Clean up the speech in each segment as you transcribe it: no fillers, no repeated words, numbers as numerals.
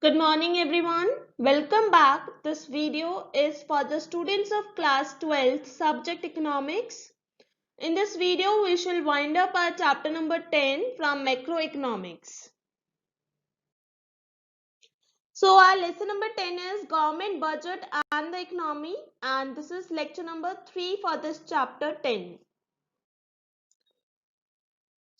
Good morning everyone. Welcome back. This video is for the students of class 12th subject economics. In this video we shall wind up our chapter number 10 from macroeconomics. So our lesson number 10 is government budget and the economy, and this is lecture number 3 for this chapter 10.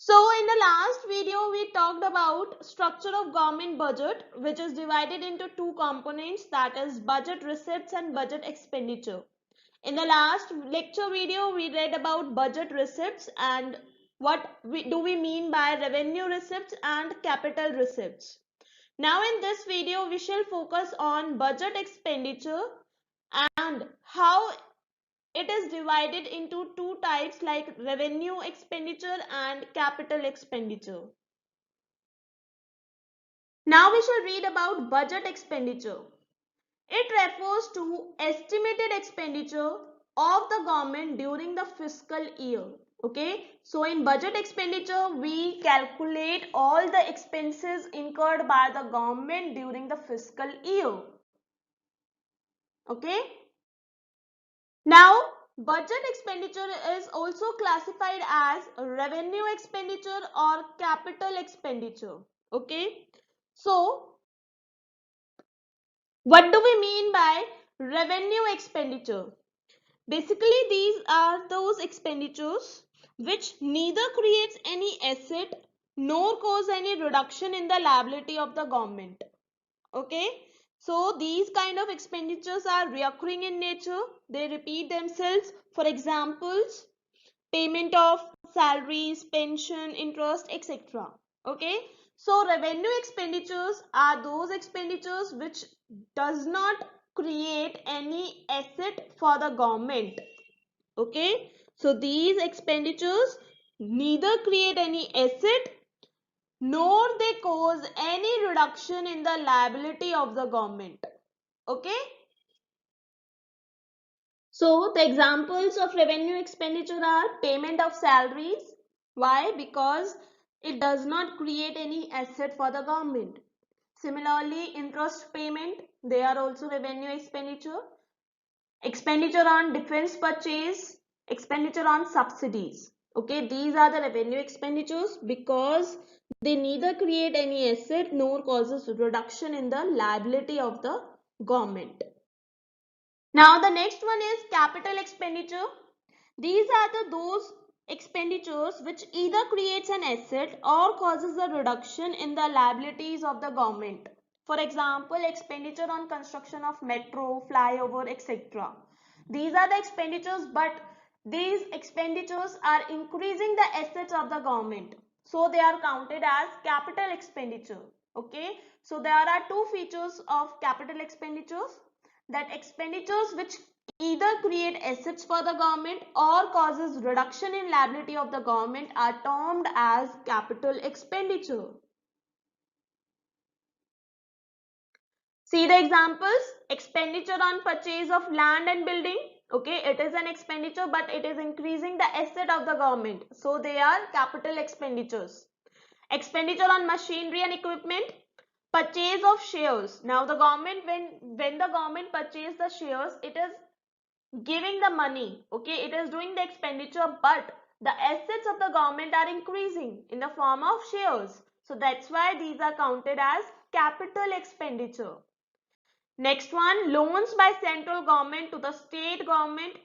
So in the last video we talked about structure of government budget, which is divided into two components, that is budget receipts and budget expenditure. In the last lecture video we read about budget receipts and do we mean by revenue receipts and capital receipts. Now in this video we shall focus on budget expenditure and how it is divided into two types like revenue expenditure and capital expenditure. Now we shall read about budget expenditure. It refers to estimated expenditure of the government during the fiscal year. Okay, so in budget expenditure we calculate all the expenses incurred by the government during the fiscal year. Okay. Now, budget expenditure is also classified as revenue expenditure or capital expenditure. Okay. So, what do we mean by revenue expenditure? Basically, these are those expenditures which neither creates any asset nor cause any reduction in the liability of the government. Okay, so these kind of expenditures are recurring in nature. They repeat themselves. For examples, payment of salaries, pension, interest, etc. Okay, so revenue expenditures are those expenditures which does not create any asset for the government. Okay, so these expenditures neither create any asset nor they cause any reduction in the liability of the government. Okay, so the examples of revenue expenditure are payment of salaries. Why? Because it does not create any asset for the government. Similarly, interest payment, they are also revenue expenditure. Expenditure on defense purchase, expenditure on subsidies. Okay, these are the revenue expenditures because they neither create any asset nor causes reduction in the liability of the government. Now the next one is capital expenditure. These are those expenditures which either creates an asset or causes a reduction in the liabilities of the government. For example, expenditure on construction of metro, flyover, etc. These are the expenditures, but these expenditures are increasing the assets of the government. So they are counted as capital expenditure. Okay. So there are two features of capital expenditures, that expenditures which either create assets for the government or causes reduction in liability of the government are termed as capital expenditure. See the examples. Expenditure on purchase of land and building. Okay, it is an expenditure but it is increasing the asset of the government. So they are capital expenditures. Expenditure on machinery and equipment. Purchase of shares. Now the government, when the government purchase the shares, it is giving the money. Okay, it is doing the expenditure, but the assets of the government are increasing in the form of shares. So that's why these are counted as capital expenditure. Next one, loans by central government to the state government.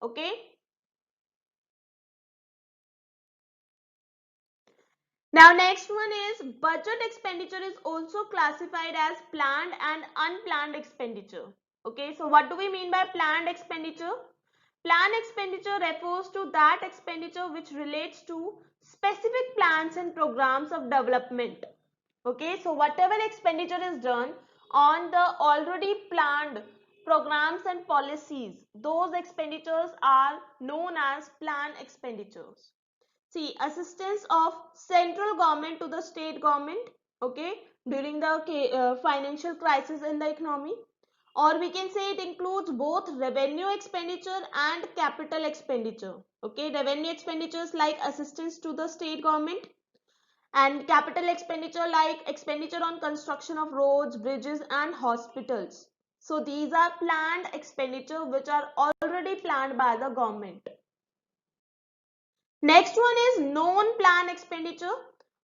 Okay. Now next one is budget expenditure is also classified as planned and unplanned expenditure. Okay, so what do we mean by planned expenditure? Planned expenditure refers to that expenditure which relates to specific plans and programs of development. Okay, so whatever expenditure is done on the already planned programs and policies, those expenditures are known as planned expenditures. See, assistance of central government to the state government, okay, during the financial crisis in the economy, or we can say it includes both revenue expenditure and capital expenditure. Okay, revenue expenditures like assistance to the state government, And capital expenditure like expenditure on construction of roads, bridges and hospitals. So these are planned expenditure which are already planned by the government. Next one is non-plan expenditure.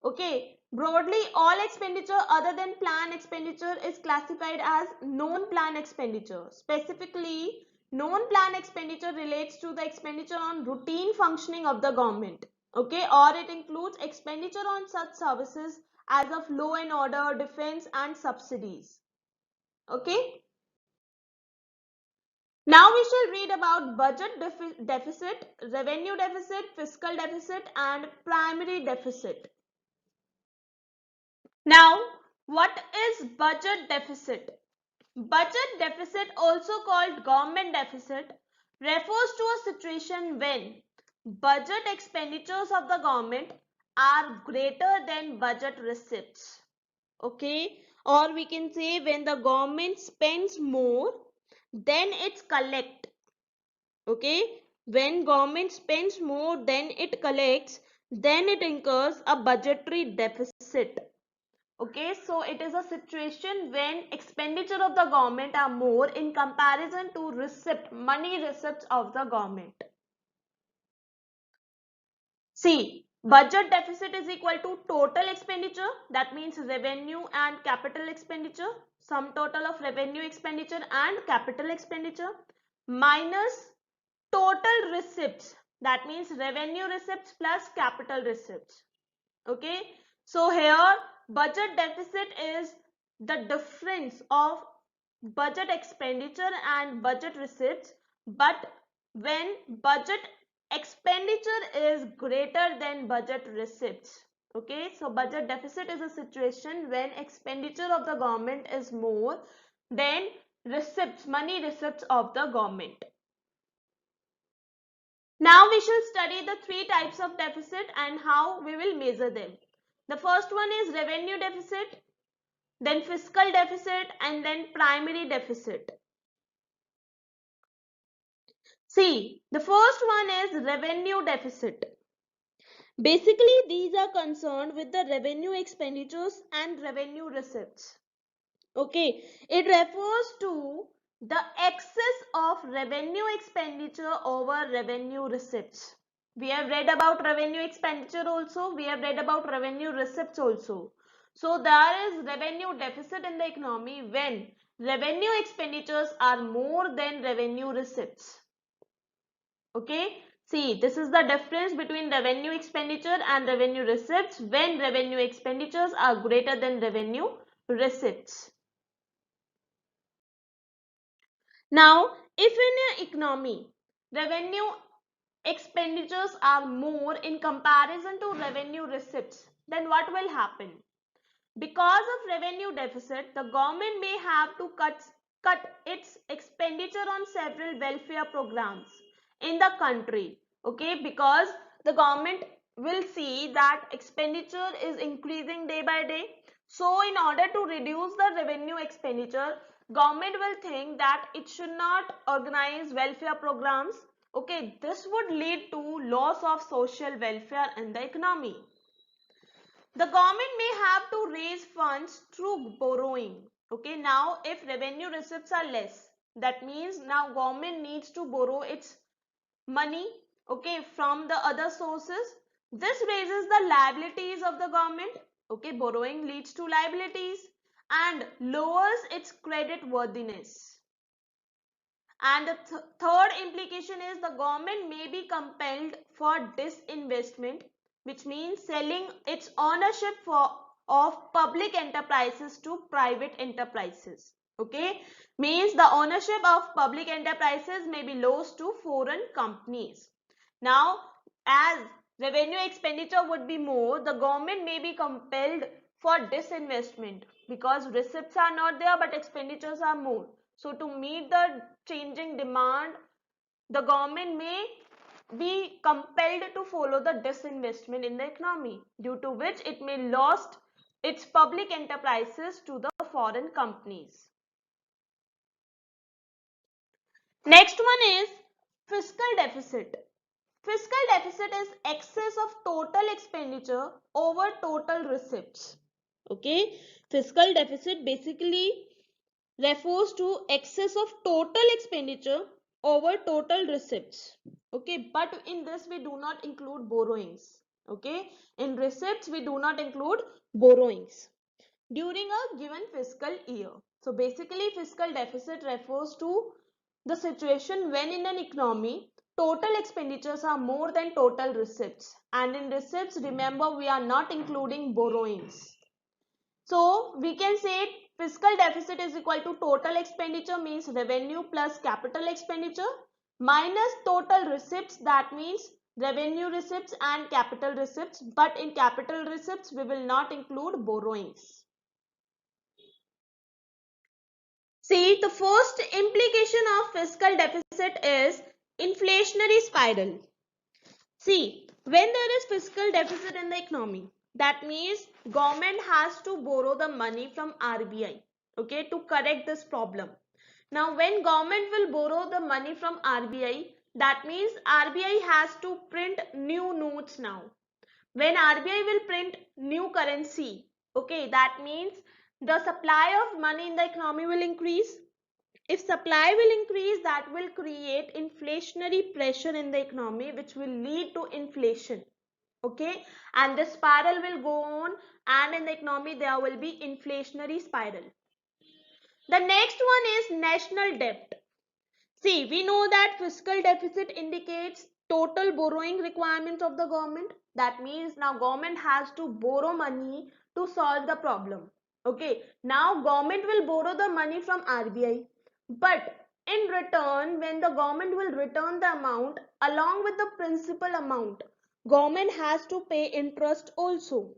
Okay, broadly all expenditure other than plan expenditure is classified as non-plan expenditure. Specifically, non-plan expenditure relates to the expenditure on routine functioning of the government. Okay, or it includes expenditure on such services as of law and order, defense and subsidies. Okay. Now we shall read about budget deficit, revenue deficit, fiscal deficit and primary deficit. Now, what is budget deficit? Budget deficit, also called government deficit, refers to a situation when budget expenditures of the government are greater than budget receipts. Okay, or we can say when the government spends more than it's collect. Okay, when government spends more than it collects, then it incurs a budgetary deficit. Okay, so it is a situation when expenditure of the government are more in comparison to money receipts of the government. See, budget deficit is equal to total expenditure, that means revenue and capital expenditure, sum total of revenue expenditure and capital expenditure, minus total receipts, that means revenue receipts plus capital receipts. Okay, so here budget deficit is the difference of budget expenditure and budget receipts, but when budget expenditure is greater than budget receipts. Okay, so budget deficit is a situation when expenditure of the government is more than receipts, money receipts of the government. Now we shall study the three types of deficit and how we will measure them. The first one is revenue deficit, then fiscal deficit and then primary deficit. See, the first one is revenue deficit. Basically, these are concerned with the revenue expenditures and revenue receipts. Okay, it refers to the excess of revenue expenditure over revenue receipts. We have read about revenue expenditure also. We have read about revenue receipts also. So there is revenue deficit in the economy when revenue expenditures are more than revenue receipts. Okay. See, this is the difference between revenue expenditure and revenue receipts when revenue expenditures are greater than revenue receipts. Now, if in an economy, revenue expenditures are more in comparison to revenue receipts, then what will happen? Because of revenue deficit, the government may have to cut its expenditure on several welfare programs in the country. Okay, because the government will see that expenditure is increasing day by day. So in order to reduce the revenue expenditure, government will think that it should not organize welfare programs. Okay, this would lead to loss of social welfare in the economy. The government may have to raise funds through borrowing. Okay, now if revenue receipts are less, that means now government needs to borrow its money, okay, from the other sources. This raises the liabilities of the government. Okay, borrowing leads to liabilities and lowers its credit worthiness. And the third implication is the government may be compelled for disinvestment, which means selling its ownership of public enterprises to private enterprises. Okay, means the ownership of public enterprises may be lost to foreign companies. Now, as revenue expenditure would be more, the government may be compelled for disinvestment because receipts are not there but expenditures are more. So to meet the changing demand, the government may be compelled to follow the disinvestment in the economy, due to which it may lost its public enterprises to the foreign companies. Next one is fiscal deficit. fiscal deficit is excess of total expenditure over total receipts. Okay, fiscal deficit basically refers to excess of total expenditure over total receipts. Okay, but in this we do not include borrowings. Okay, in receipts we do not include borrowings during a given fiscal year. So basically fiscal deficit refers to the situation when in an economy total expenditures are more than total receipts, and in receipts remember we are not including borrowings. So we can say fiscal deficit is equal to total expenditure, means revenue plus capital expenditure, minus total receipts, that means revenue receipts and capital receipts, but in capital receipts we will not include borrowings. See, the first implication of fiscal deficit is inflationary spiral. See, when there is fiscal deficit in the economy, that means government has to borrow the money from RBI, okay, to correct this problem. Now, when government will borrow the money from RBI, that means RBI has to print new notes now. When RBI will print new currency, okay, that means the supply of money in the economy will increase. If supply will increase, that will create inflationary pressure in the economy, which will lead to inflation. Okay, and this spiral will go on, and in the economy there will be inflationary spiral. The next one is national debt. See, we know that fiscal deficit indicates total borrowing requirements of the government. That means now government has to borrow money to solve the problem. Okay, now government will borrow the money from RBI, but in return, when the government will return the amount along with the principal amount, government has to pay interest also.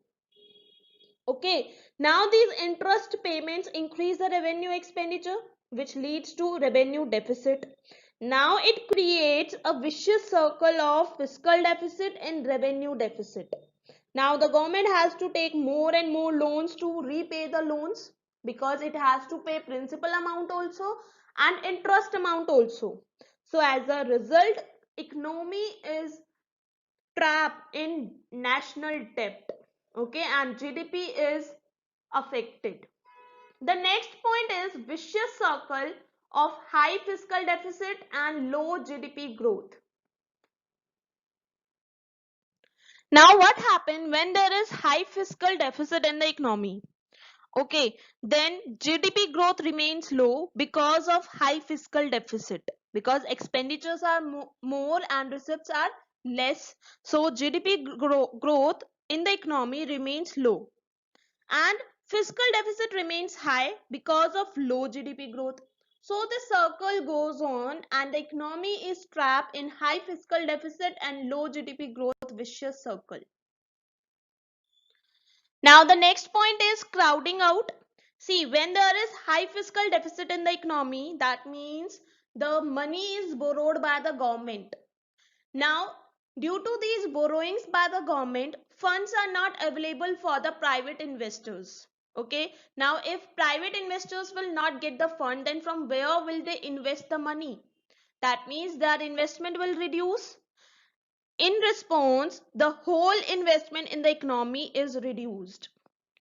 Okay, now these interest payments increase the revenue expenditure, which leads to revenue deficit. Now it creates a vicious circle of fiscal deficit and revenue deficit. Now the government has to take more and more loans to repay the loans, because it has to pay principal amount also and interest amount also. So as a result, economy is trapped in national debt. Okay, and GDP is affected. The next point is vicious circle of high fiscal deficit and low GDP growth. Now what happens when there is high fiscal deficit in the economy? Okay, then GDP growth remains low because of high fiscal deficit, because expenditures are more and receipts are less. So GDP growth in the economy remains low, and fiscal deficit remains high because of low GDP growth. So the circle goes on, and the economy is trapped in high fiscal deficit and low GDP growth vicious circle. Now the next point is crowding out. See, when there is high fiscal deficit in the economy, that means the money is borrowed by the government. Now, due to these borrowings by the government, funds are not available for the private investors. Okay, now if private investors will not get the fund, then from where will they invest the money? That means their investment will reduce. In response, the whole investment in the economy is reduced.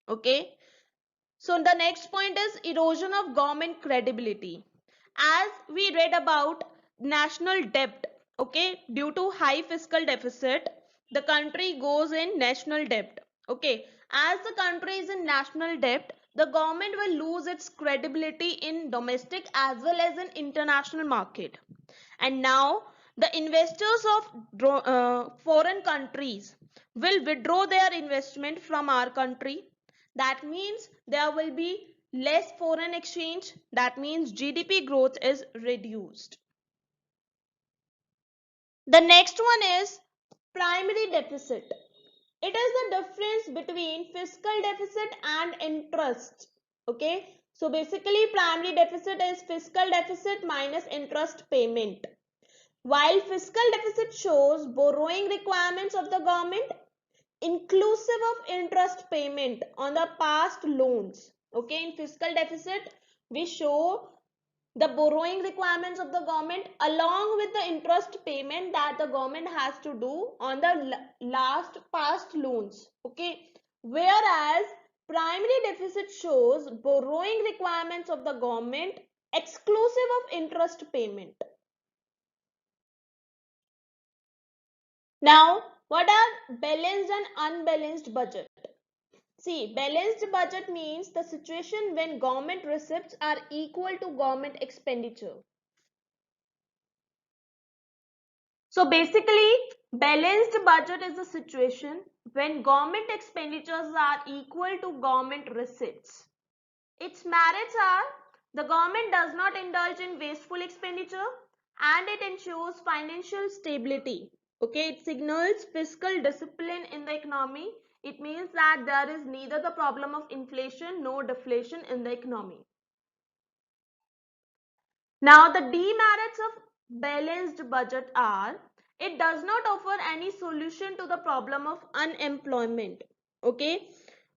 Okay, so the next point is erosion of government credibility. As we read about national debt, okay, due to high fiscal deficit, the country goes in national debt. Okay, as the country is in national debt, the government will lose its credibility in domestic as well as in international market. And now the investors of foreign countries will withdraw their investment from our country. That means there will be less foreign exchange. That means GDP growth is reduced. The next one is primary deficit. It is the difference between fiscal deficit and interest. Okay, so basically primary deficit is fiscal deficit minus interest payment, while fiscal deficit shows borrowing requirements of the government inclusive of interest payment on the past loans. Okay, in fiscal deficit we show the borrowing requirements of the government along with the interest payment that the government has to do on the last past loans. Okay, whereas primary deficit shows borrowing requirements of the government exclusive of interest payment. Now, what are balanced and unbalanced budget? See, balanced budget means the situation when government receipts are equal to government expenditure. So basically, balanced budget is a situation when government expenditures are equal to government receipts. Its merits are the government does not indulge in wasteful expenditure and it ensures financial stability. Okay, it signals fiscal discipline in the economy. It means that there is neither the problem of inflation nor deflation in the economy. Now, the demerits of balanced budget are it does not offer any solution to the problem of unemployment. Okay,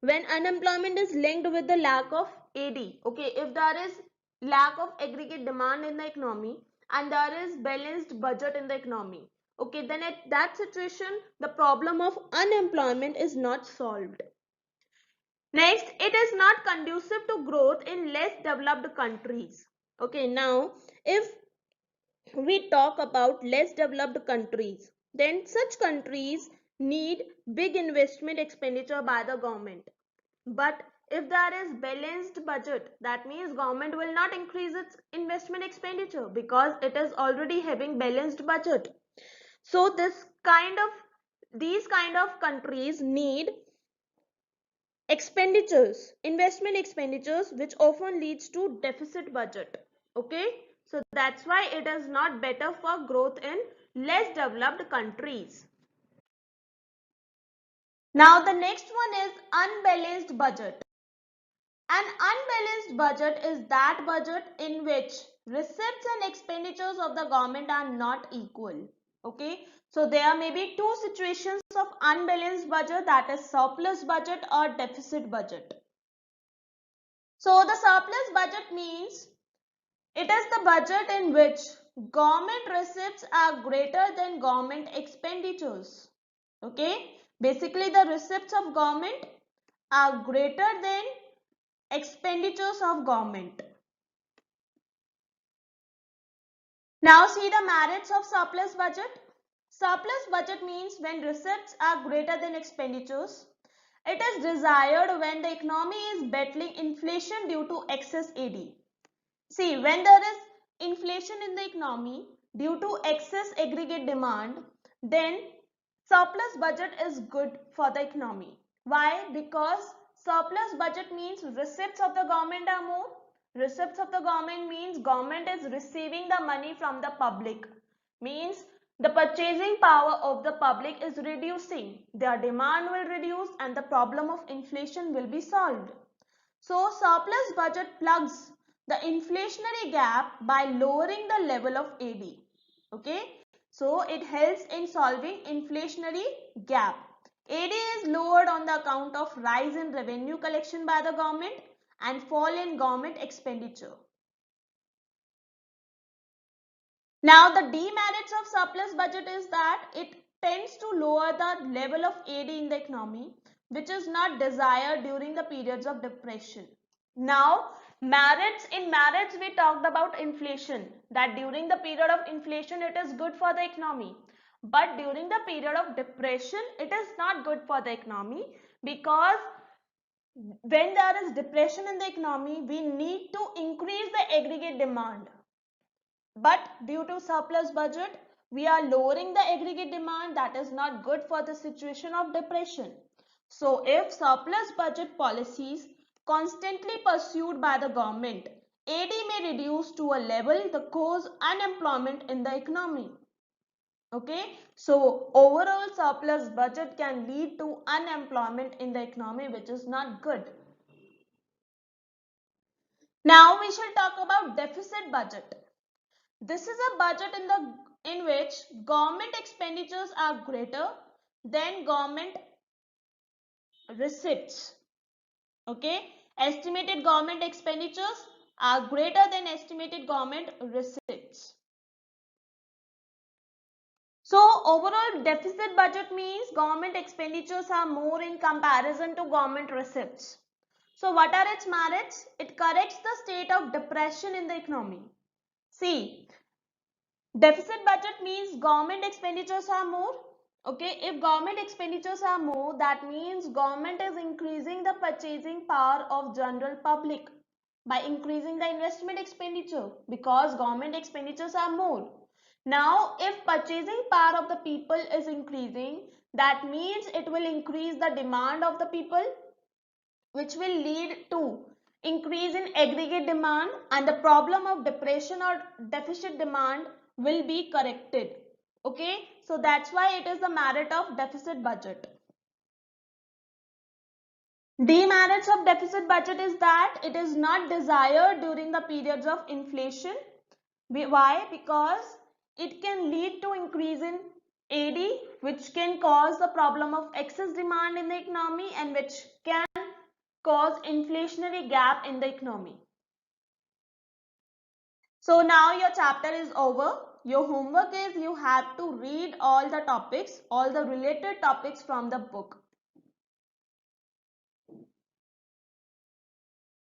when unemployment is linked with the lack of AD, okay, if there is lack of aggregate demand in the economy and there is balanced budget in the economy, okay, then at that situation the problem of unemployment is not solved. Next, it is not conducive to growth in less developed countries. Okay, now if we talk about less developed countries, then such countries need big investment expenditure by the government. But if there is balanced budget, that means government will not increase its investment expenditure because it is already having balanced budget. So these kind of countries need investment expenditures, which often leads to deficit budget. Okay, so that's why it is not better for growth in less developed countries. Now the next one is unbalanced budget. An unbalanced budget is that budget in which receipts and expenditures of the government are not equal. Okay, so there may be two situations of unbalanced budget, that is surplus budget or deficit budget. So the surplus budget means it is the budget in which government receipts are greater than government expenditures. Okay, basically the receipts of government are greater than expenditures of government. Now see the merits of surplus budget. Surplus budget means when receipts are greater than expenditures. It is desired when the economy is battling inflation due to excess AD. See, when there is inflation in the economy due to excess aggregate demand, then surplus budget is good for the economy. Why? Because surplus budget means receipts of the government are more. Receipts of the government means government is receiving the money from the public. Means the purchasing power of the public is reducing. Their demand will reduce and the problem of inflation will be solved. So surplus budget plugs the inflationary gap by lowering the level of AD. Okay, so it helps in solving inflationary gap. AD is lowered on the account of rise in revenue collection by the government and fall in government expenditure. Now the demerits of surplus budget is that it tends to lower the level of AD in the economy, which is not desired during the periods of depression. Now in merits we talked about inflation, that during the period of inflation it is good for the economy, but during the period of depression it is not good for the economy, because when there is depression in the economy we need to increase the aggregate demand, but due to surplus budget we are lowering the aggregate demand. That is not good for the situation of depression. So if surplus budget policies constantly pursued by the government, AD may reduce to a level that cause unemployment in the economy. Okay, so overall surplus budget can lead to unemployment in the economy, which is not good. Now we shall talk about deficit budget. This is a budget in which government expenditures are greater than government receipts. Okay, estimated government expenditures are greater than estimated government receipts. So overall deficit budget means government expenditures are more in comparison to government receipts. So what are its merits? It corrects the state of depression in the economy. See, deficit budget means government expenditures are more. Okay, if government expenditures are more, that means government is increasing the purchasing power of general public by increasing the investment expenditure because government expenditures are more. Now, if purchasing power of the people is increasing, that means it will increase the demand of the people, which will lead to increase in aggregate demand, and the problem of depression or deficit demand will be corrected. Okay, so that's why it is the merit of deficit budget. Demerits of deficit budget is that it is not desired during the periods of inflation. Why? Because it can lead to increase in AD, which can cause the problem of excess demand in the economy and which can cause inflationary gap in the economy. So now your chapter is over. Your homework is you have to read all the topics, all the related topics from the book.